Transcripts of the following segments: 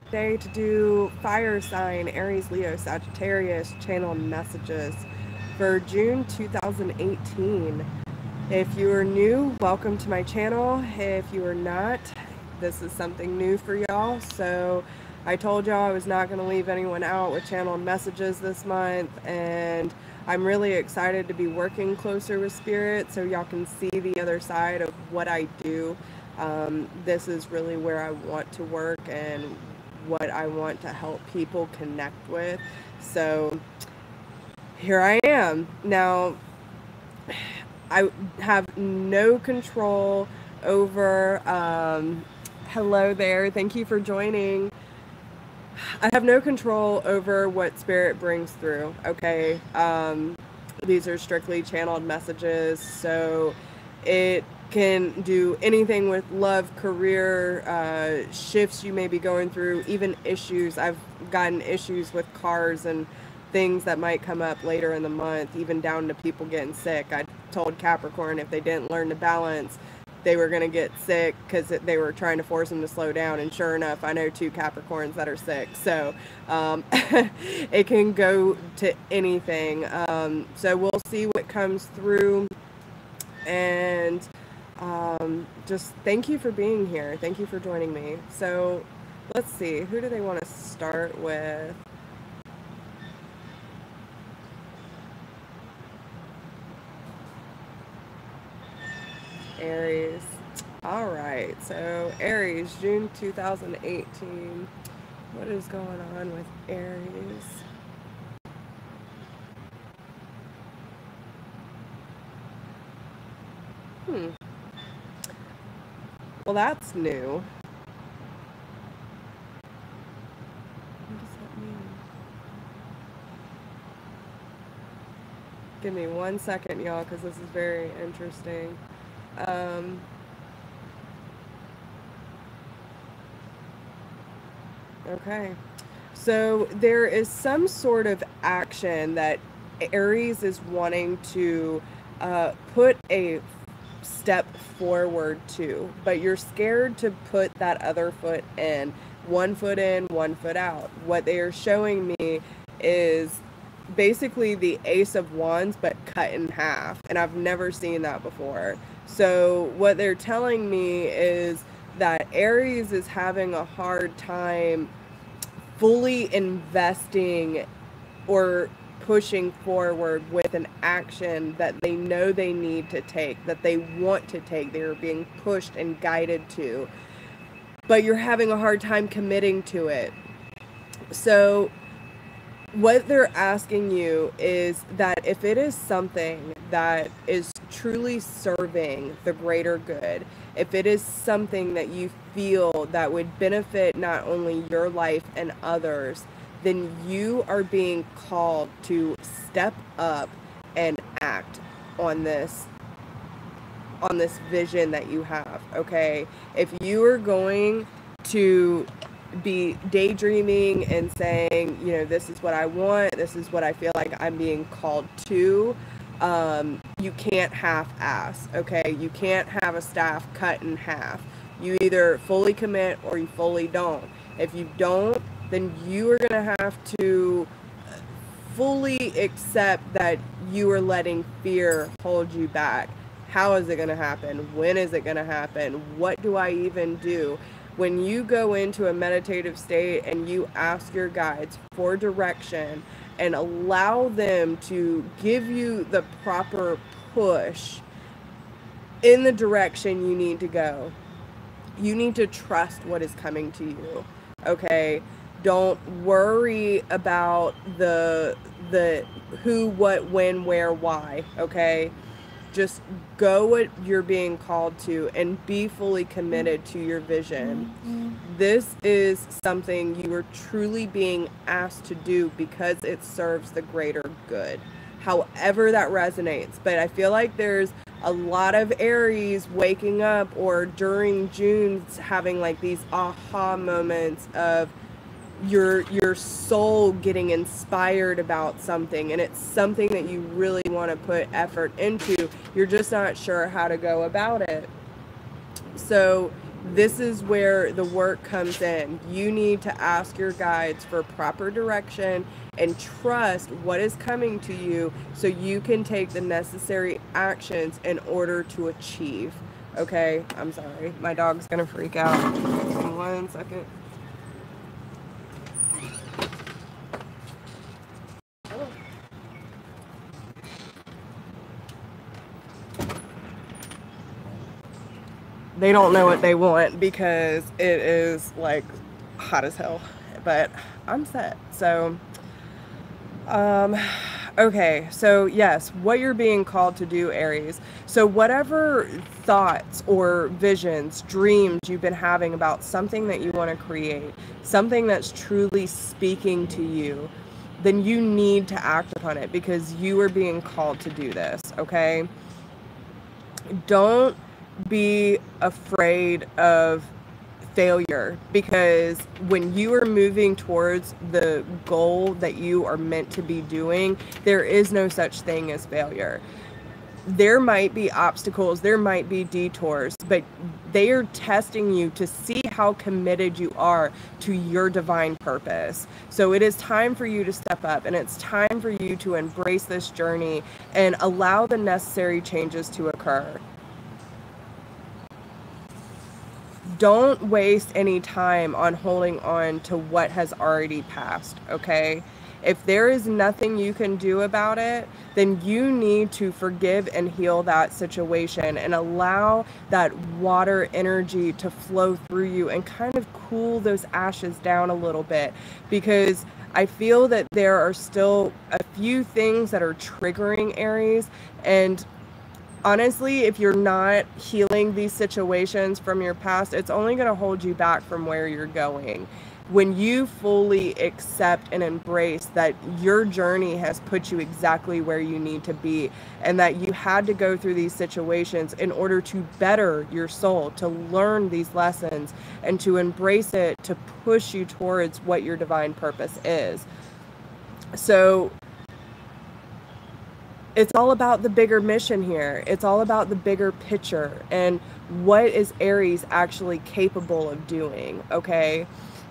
Today to do fire sign, Aries, Leo, Sagittarius, channel messages for June 2018. If you are new, welcome to my channel. If you are not, this is something new for y'all. So I told y'all I was not going to leave anyone out with channel messages this month, and I'm really excited to be working closer with Spirit so y'all can see the other side of what I do. This is really where I want to work and what I want to help people connect with. So here I am. Now, I have no control over, hello there, thank you for joining. I have no control over what Spirit brings through, okay? These are strictly channeled messages, so it can do anything with love, career, shifts you may be going through, even issues. I've gotten issues with cars and things that might come up later in the month, even down to people getting sick. I told Capricorn if they didn't learn to balance, they were going to get sick because they were trying to force them to slow down. And sure enough, I know 2 Capricorns that are sick. So it can go to anything. So we'll see what comes through. And just thank you for being here. Thank you for joining me. So let's see. Who do they want to start with? Aries. All right, so Aries, June 2018. What is going on with Aries? Well, that's new. What does that mean? Give me 1 second, y'all, because this is very interesting. Okay, so there is some sort of action that Aries is wanting to put a step forward to, but you're scared to put that other foot in. 1 foot in, 1 foot out. What they are showing me is basically the Ace of Wands, but cut in half, and I've never seen that before. So what they're telling me is that Aries is having a hard time fully investing or pushing forward with an action that they know they need to take, that they want to take, they're being pushed and guided to, but you're having a hard time committing to it. So what they're asking you is that if it is something that is truly serving the greater good, if it is something that you feel that would benefit not only your life and others, then you are being called to step up and act on this vision that you have, okay? If you are going to be daydreaming and saying, you know, this is what I want, this is what I feel like I'm being called to, you can't half-ass, okay? You can't have a staff cut in half. You either fully commit or you fully don't. If you don't, then you are going to have to fully accept that you are letting fear hold you back. How is it going to happen? When is it going to happen? What do I even do? When you go into a meditative state and you ask your guides for direction and allow them to give you the proper push in the direction you need to go, you need to trust what is coming to you, okay? Don't worry about the who, what, when, where, why, okay? Just go what you're being called to and be fully committed to your vision. This is something you are truly being asked to do because it serves the greater good, however that resonates. But I feel like there's a lot of Aries waking up or during June having like these aha moments of your soul getting inspired about something, and it's something that you really want to put effort into. You're just not sure how to go about it. So This is where the work comes in. You need to ask your guides for proper direction and trust what is coming to you so you can take the necessary actions in order to achieve. Okay, I'm sorry. My dog's gonna freak out. Give me 1 second. They don't know what they want because it is like hot as hell, but I'm set. So, okay, so yes, what you're being called to do, Aries. So whatever thoughts or visions, dreams you've been having about something that you want to create, something that's truly speaking to you, then you need to act upon it because you are being called to do this, okay? Don't be afraid of failure, because when you are moving towards the goal that you are meant to be doing, there is no such thing as failure. There might be obstacles, there might be detours, but they are testing you to see how committed you are to your divine purpose. So it is time for you to step up, and it's time for you to embrace this journey and allow the necessary changes to occur. Don't waste any time on holding on to what has already passed, okay? If there is nothing you can do about it, then you need to forgive and heal that situation and allow that water energy to flow through you and kind of cool those ashes down a little bit, because I feel that there are still a few things that are triggering Aries, and honestly, if you're not healing these situations from your past, it's only going to hold you back from where you're going. When you fully accept and embrace that your journey has put you exactly where you need to be, and that you had to go through these situations in order to better your soul, to learn these lessons, and to embrace it, to push you towards what your divine purpose is. So it's all about the bigger mission here. It's all about the bigger picture and what is Aries actually capable of doing, okay?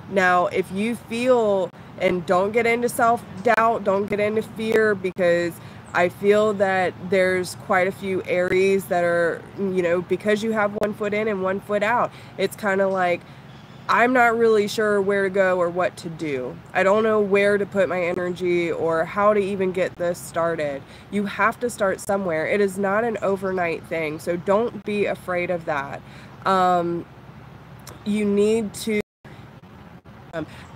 Now, if you feel, and don't get into self-doubt, don't get into fear, because I feel that there's quite a few Aries that are, you know, because you have 1 foot in and 1 foot out, it's kind of like, I'm not really sure where to go or what to do. I don't know where to put my energy or how to even get this started. You have to start somewhere. It is not an overnight thing, so don't be afraid of that. You need to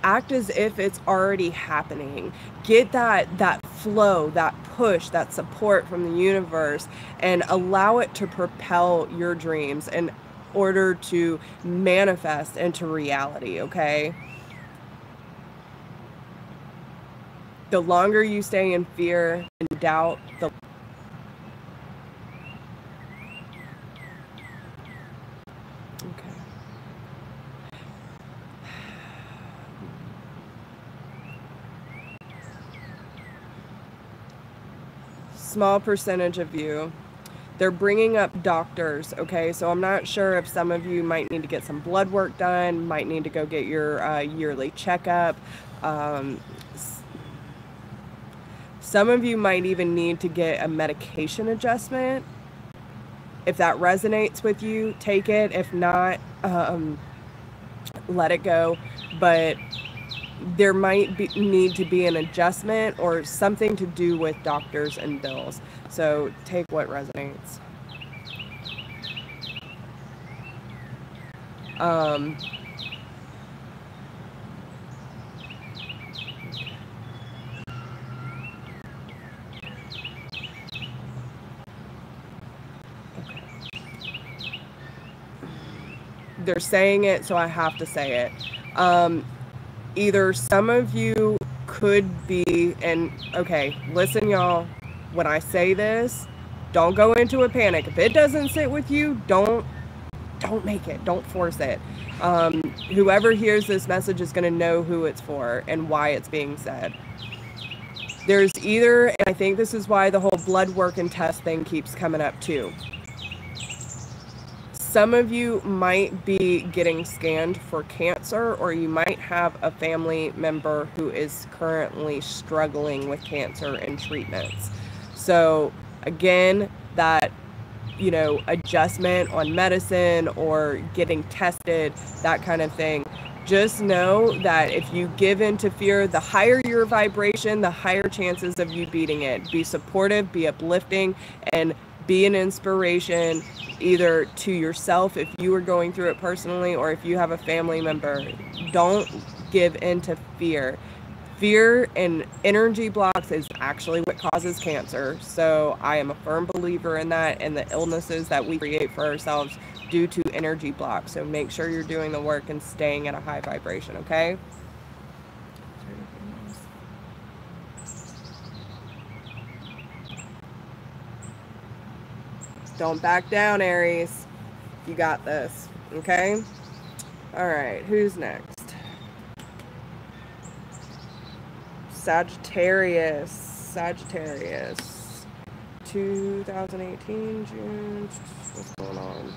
act as if it's already happening. Get that flow, that push, that support from the universe, and allow it to propel your dreams in order to manifest into reality, okay? The longer you stay in fear and doubt, the small percentage of you. They're bringing up doctors, okay? So I'm not sure if some of you might need to get some blood work done, might need to go get your yearly checkup. Some of you might even need to get a medication adjustment. If that resonates with you, take it. If not, let it go. But there might need to be an adjustment or something to do with doctors and bills. So take what resonates. They're saying it, so I have to say it. Either some of you could be, and okay, listen y'all, when I say this, don't go into a panic. If it doesn't sit with you, don't make it, don't force it. Whoever hears this message is going to know who it's for and why it's being said. There's either, and I think this is why the whole blood work and test thing keeps coming up too. some of you might be getting scanned for cancer, or you might have a family member who is currently struggling with cancer and treatments. So again, that, you know, adjustment on medicine or getting tested, that kind of thing. Just know that if you give in to fear, the higher your vibration, the higher chances of you beating it. Be supportive, be uplifting, and be an inspiration either to yourself if you are going through it personally, or if you have a family member. Don't give in to fear. Fear and energy blocks is actually what causes cancer. So I am a firm believer in that, and the illnesses that we create for ourselves due to energy blocks. So make sure you're doing the work and staying at a high vibration, okay? Don't back down, Aries. You got this, okay? All right, who's next? Sagittarius, 2018, June, what's going on?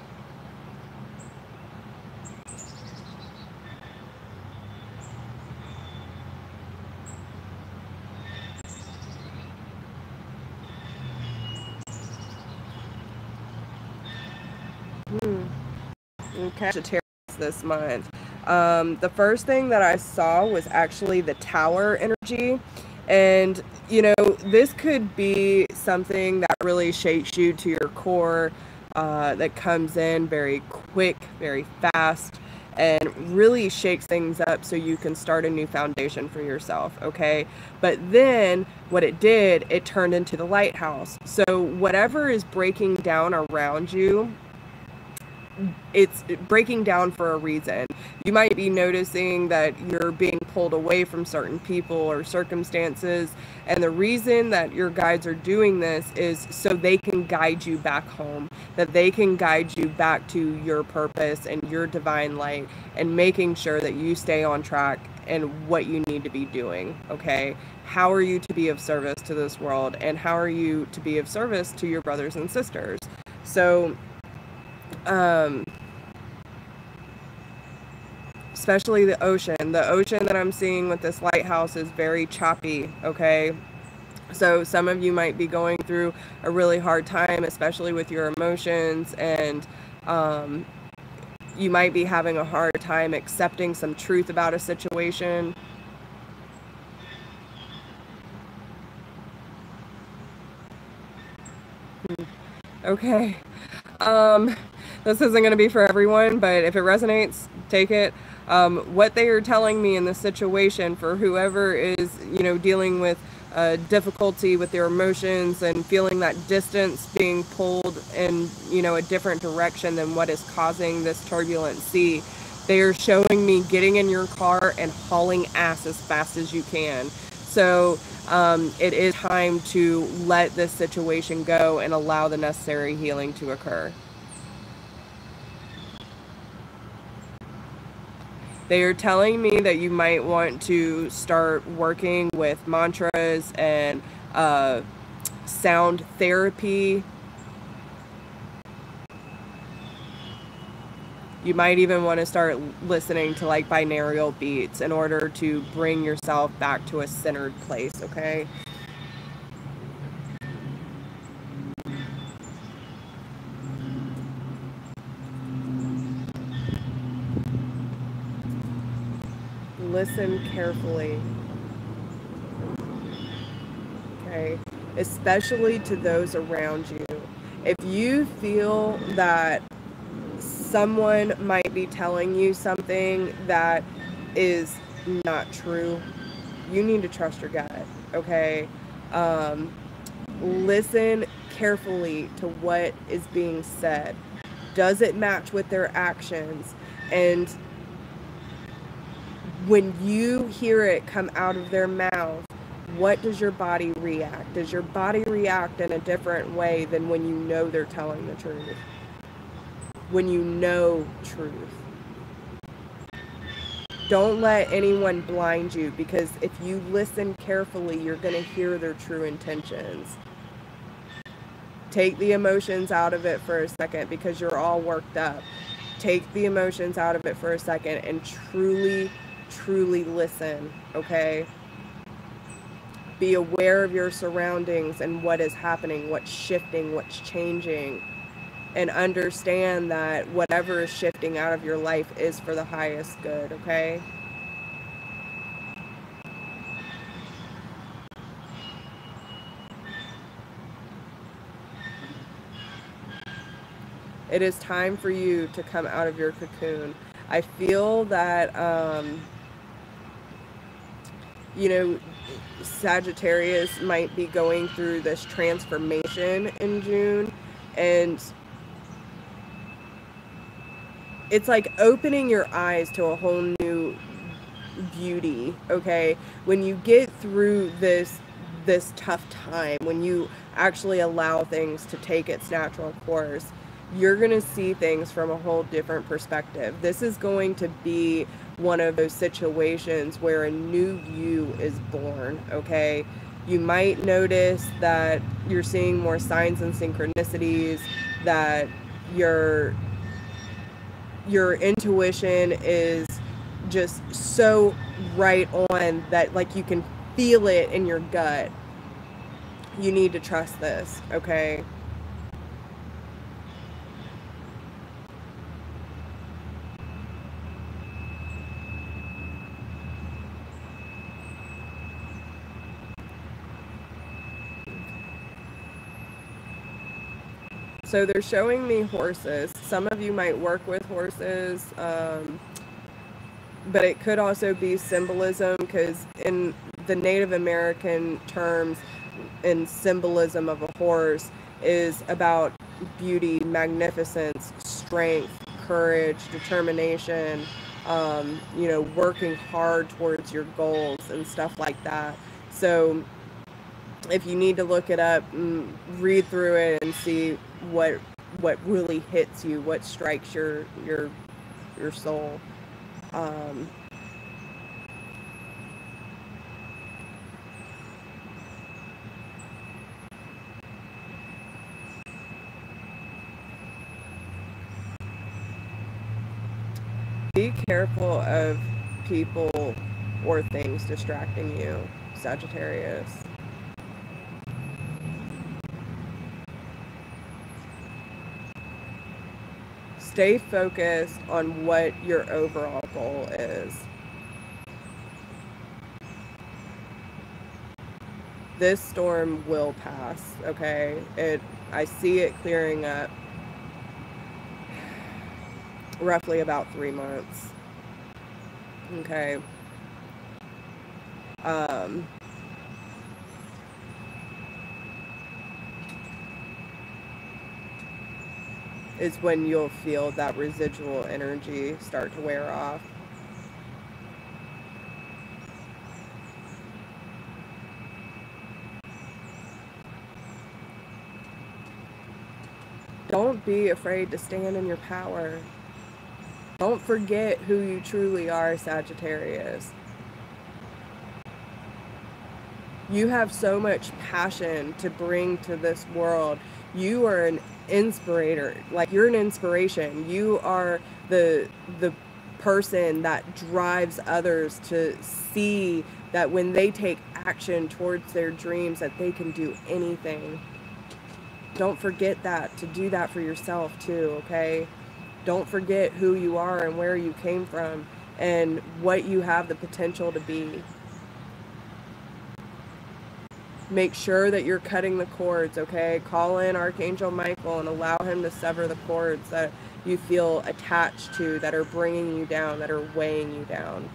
Okay, Sagittarius this month. The first thing that I saw was actually the Tower energy. And, you know, this could be something that really shakes you to your core, that comes in very quick, very fast, and really shakes things up so you can start a new foundation for yourself, okay? But then what it did, it turned into the lighthouse. So whatever is breaking down around you, it's breaking down for a reason. You might be noticing that you're being pulled away from certain people or circumstances, and the reason that your guides are doing this is so they can guide you back home, that they can guide you back to your purpose and your divine light, and making sure that you stay on track and what you need to be doing, okay? How are you to be of service to this world, and how are you to be of service to your brothers and sisters? So especially the ocean that I'm seeing with this lighthouse is very choppy, okay? So some of you might be going through a really hard time, especially with your emotions, and you might be having a hard time accepting some truth about a situation. Okay. This isn't going to be for everyone, but if it resonates, take it. What they are telling me in this situation, for whoever is, you know, dealing with difficulty with their emotions and feeling that distance, being pulled in, you know, a different direction than what is causing this turbulent sea, they are showing me getting in your car and hauling ass as fast as you can. So it is time to let this situation go and allow the necessary healing to occur. They are telling me that you might want to start working with mantras and sound therapy. You might even want to start listening to like binaural beats in order to bring yourself back to a centered place, okay? Listen carefully, okay? Especially to those around you. If you feel that someone might be telling you something that is not true, you need to trust your gut, okay? Listen carefully to what is being said. Does it match with their actions? And when you hear it come out of their mouth, what does your body react? Does your body react in a different way than when you know they're telling the truth? When you know truth. Don't let anyone blind you, because if you listen carefully, you're going to hear their true intentions. Take the emotions out of it for a second, because you're all worked up. Take the emotions out of it for a second and truly, truly listen, okay? Be aware of your surroundings and what is happening, what's shifting, what's changing. And understand that whatever is shifting out of your life is for the highest good, okay? It is time for you to come out of your cocoon. I feel that, you know, Sagittarius might be going through this transformation in June. And it's like opening your eyes to a whole new beauty, okay? When you get through this tough time, when you actually allow things to take its natural course, you're going to see things from a whole different perspective. This is going to be one of those situations where a new you is born, okay? You might notice that you're seeing more signs and synchronicities, that your intuition is just so right on, that like you can feel it in your gut. You need to trust this, okay? So they're showing me horses. Some of you might work with horses, but it could also be symbolism, because in the Native American terms and symbolism of a horse is about beauty, magnificence, strength, courage, determination, you know, working hard towards your goals and stuff like that. So if you need to look it up, read through it and see what really hits you, what strikes your soul. Be careful of people or things distracting you, Sagittarius. Stay focused on what your overall goal is. This storm will pass, okay? I see it clearing up roughly about 3 months. Okay. Is when you'll feel that residual energy start to wear off. Don't be afraid to stand in your power. Don't forget who you truly are, Sagittarius. You have so much passion to bring to this world. You are an inspirator. Like, you're an inspiration. You are the person that drives others to see that when they take action towards their dreams, that they can do anything. Don't forget that, to do that for yourself too, okay? Don't forget who you are and where you came from and what you have the potential to be. Make sure that you're cutting the cords, okay? Call in Archangel Michael and allow him to sever the cords that you feel attached to, that are bringing you down, that are weighing you down.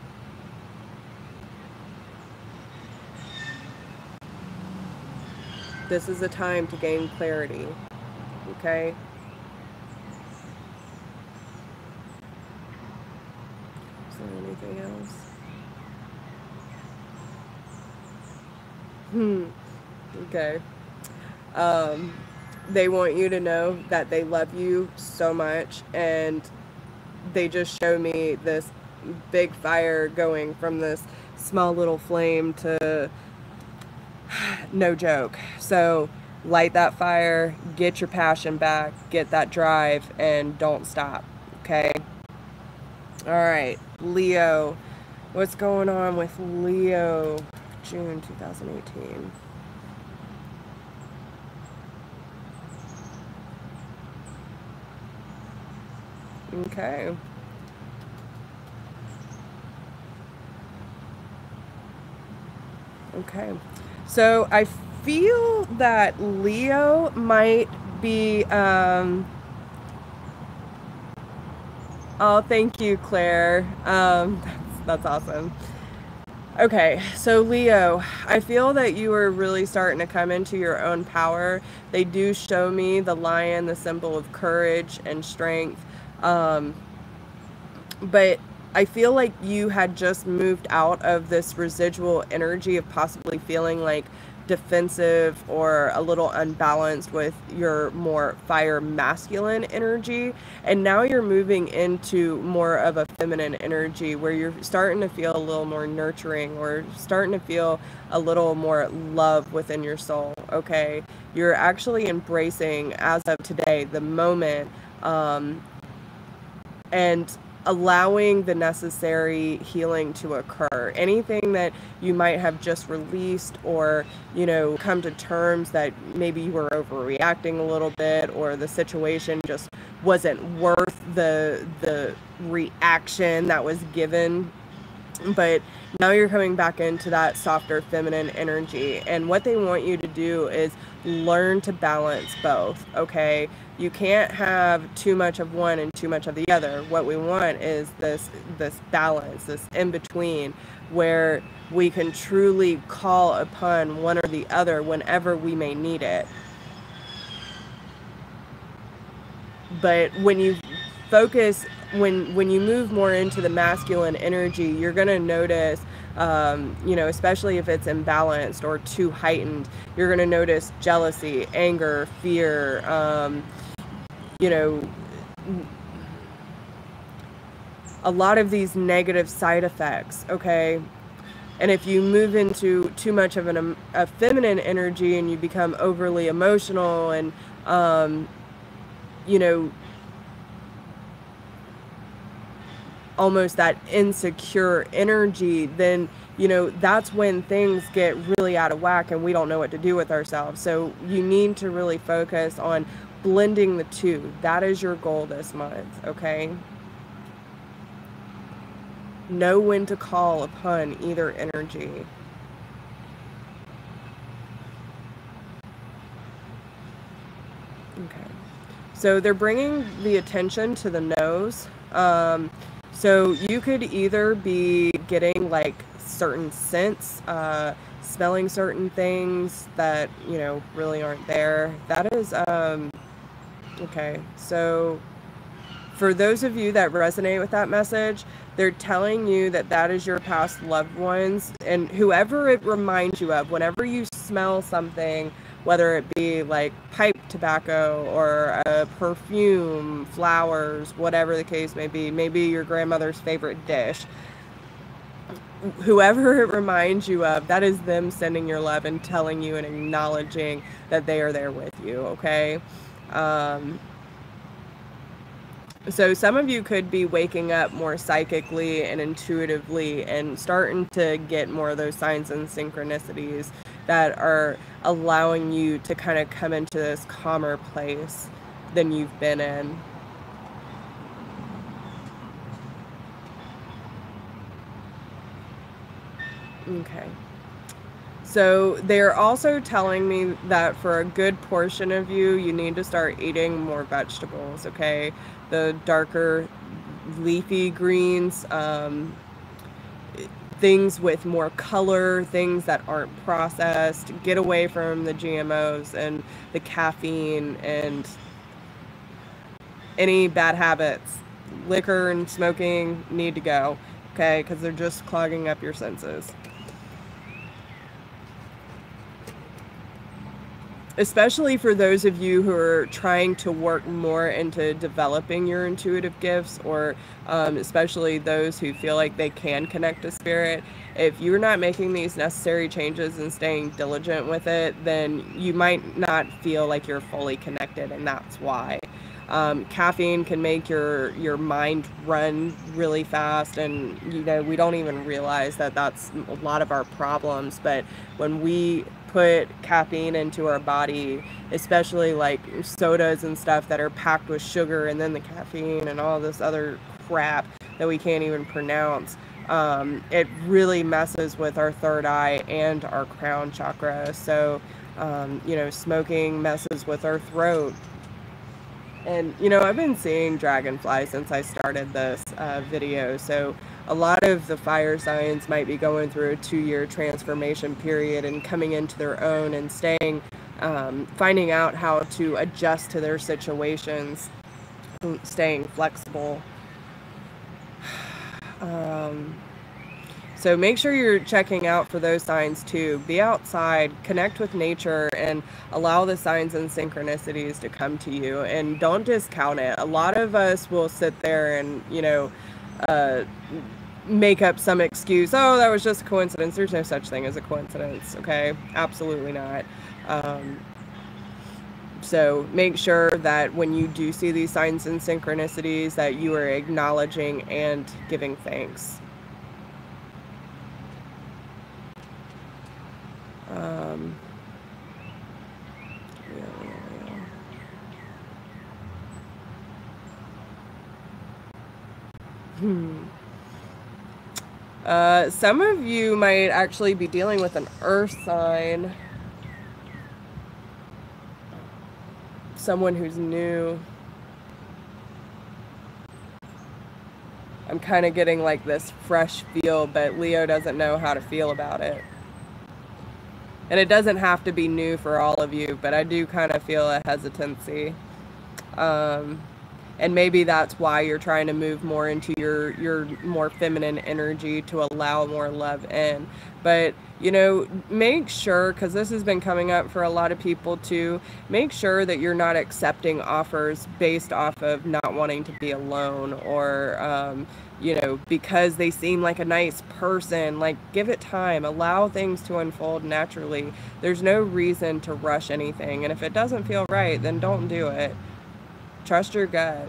This is a time to gain clarity, okay? Is there anything else? Okay. They want you to know that they love you so much, and they just show me this big fire going from this small little flame to no joke. So light that fire, get your passion back, get that drive, and don't stop, okay? All right, Leo. What's going on with Leo? June 2018. Okay. Okay. So I feel that Leo might be, oh, thank you, Claire. That's awesome. Okay, so Leo, I feel that you are really starting to come into your own power. They do show me the lion, the symbol of courage and strength. But I feel like you had just moved out of this residual energy of possibly feeling like defensive or a little unbalanced with your more fire masculine energy, and now you're moving into more of a feminine energy where you're starting to feel a little more nurturing or starting to feel a little more love within your soul. Okay, you're actually embracing, as of today, the moment, and allowing the necessary healing to occur. Anything that you might have just released, or, you know, come to terms that maybe you were overreacting a little bit, or the situation just wasn't worth the reaction that was given. But now you're coming back into that softer feminine energy, and what they want you to do is learn to balance both. Okay, you can't have too much of one and too much of the other. What we want is this balance, this in between, where we can truly call upon one or the other whenever we may need it. But when you focus, when you move more into the masculine energy, you're going to notice, you know, especially if it's imbalanced or too heightened, you're going to notice jealousy, anger, fear, you know, a lot of these negative side effects, okay? And if you move into too much of a feminine energy and you become overly emotional and, you know, almost that insecure energy, then, you know, that's when things get really out of whack and we don't know what to do with ourselves. So you need to really focus on blending the two. That is your goal this month, okay? Know when to call upon either energy. Okay. So they're bringing the attention to the nose. So you could either be getting like certain scents, smelling certain things that, you know, really aren't there. That is, okay. So for those of you that resonate with that message, they're telling you that that is your past loved ones, and whoever it reminds you of, whenever you smell something, whether it be like pipe tobacco or a perfume, flowers, whatever the case may be, maybe your grandmother's favorite dish, whoever it reminds you of, that is them sending your love and telling you and acknowledging that they are there with you, okay? So some of you could be waking up more psychically and intuitively and starting to get more of those signs and synchronicities that are allowing you to kind of come into this calmer place than you've been in. Okay. So they're also telling me that for a good portion of you, you need to start eating more vegetables, okay? The darker leafy greens, things with more color, things that aren't processed. Get away from the GMOs and the caffeine and any bad habits. Liquor and smoking need to go, okay? Because they're just clogging up your senses. especially for those of you who are trying to work more into developing your intuitive gifts, or especially those who feel like they can connect to spirit. If you're not making these necessary changes and staying diligent with it, then you might not feel like you're fully connected, and that's why. Caffeine can make your mind run really fast, and we don't even realize that that's a lot of our problems. But when we put caffeine into our body, especially like sodas and stuff that are packed with sugar, and then the caffeine and all this other crap that we can't even pronounce, it really messes with our third eye and our crown chakra. So smoking messes with our throat. And, I've been seeing dragonflies since I started this video. So a lot of the fire signs might be going through a 2-year transformation period and coming into their own and finding out how to adjust to their situations, staying flexible. So make sure you're checking out for those signs too. Be outside, connect with nature, and allow the signs and synchronicities to come to you. And don't discount it. A lot of us will sit there and, make up some excuse. Oh, that was just a coincidence. There's no such thing as a coincidence, okay? Absolutely not. So make sure that when you do see these signs and synchronicities that you are acknowledging and giving thanks. Some of you might actually be dealing with an earth sign. Someone who's new. I'm kind of getting like this fresh feel, but Leo doesn't know how to feel about it. And it doesn't have to be new for all of you, but I do kind of feel a hesitancy. And maybe that's why you're trying to move more into your more feminine energy to allow more love in. But, make sure, because this has been coming up for a lot of people too, make sure that you're not accepting offers based off of not wanting to be alone, or, because they seem like a nice person. Like, give it time. Allow things to unfold naturally. There's no reason to rush anything. And if it doesn't feel right, then don't do it. Trust your gut.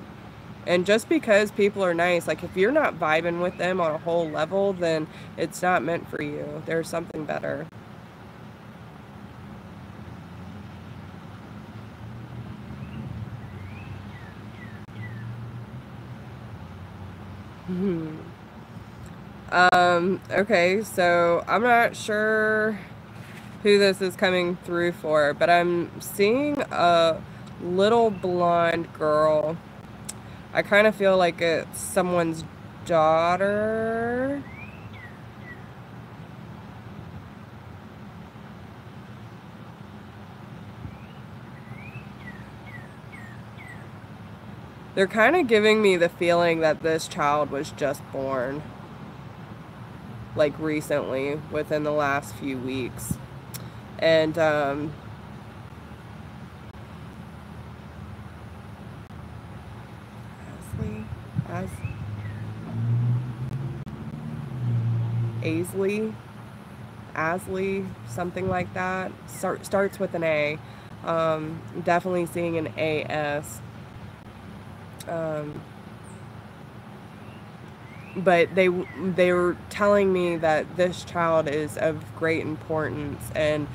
And just because people are nice, like if you're not vibing with them on a whole level, then it's not meant for you. There's something better. Okay, so I'm not sure who this is coming through for, but I'm seeing a little blonde girl. I kind of feel like it's someone's daughter. They're kind of giving me the feeling that this child was just born, like recently, within the last few weeks. And Asley, something like that. Starts with an A. Definitely seeing an AS. But they were telling me that this child is of great importance, and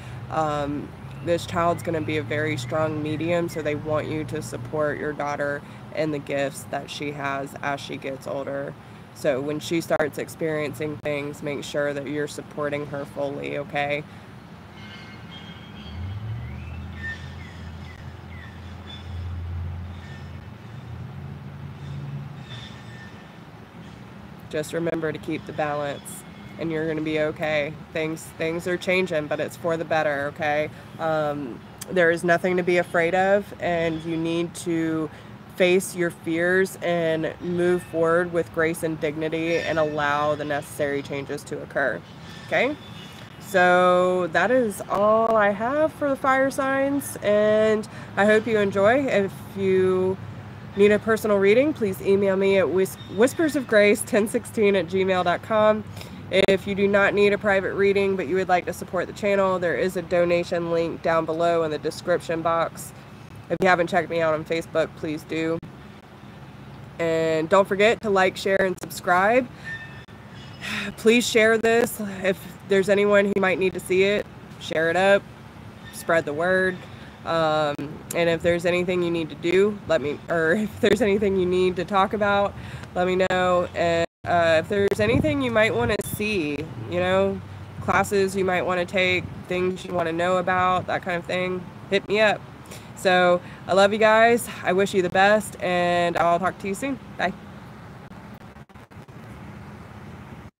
this child's going to be a very strong medium, so they want you to support your daughter and the gifts that she has as she gets older. So when she starts experiencing things, make sure that you're supporting her fully, okay? Just remember to keep the balance, and you're going to be okay. Things are changing, but it's for the better, okay? There is nothing to be afraid of, and you need to face your fears and move forward with grace and dignity and allow the necessary changes to occur, okay? So that is all I have for the fire signs, and I hope you enjoy. If you need a personal reading, please email me at whispersofgrace1016@gmail.com. If you do not need a private reading, but you would like to support the channel, there is a donation link down below in the description box. If you haven't checked me out on Facebook, please do. And don't forget to like, share, and subscribe. Please share this. If there's anyone who might need to see it, share it up, spread the word. And if there's anything you need to do, or if there's anything you need to talk about, let me know. And if there's anything you might want to see, you know, classes you might want to take, things you want to know about, that kind of thing, hit me up. So I love you guys. I wish you the best, and I'll talk to you soon. Bye.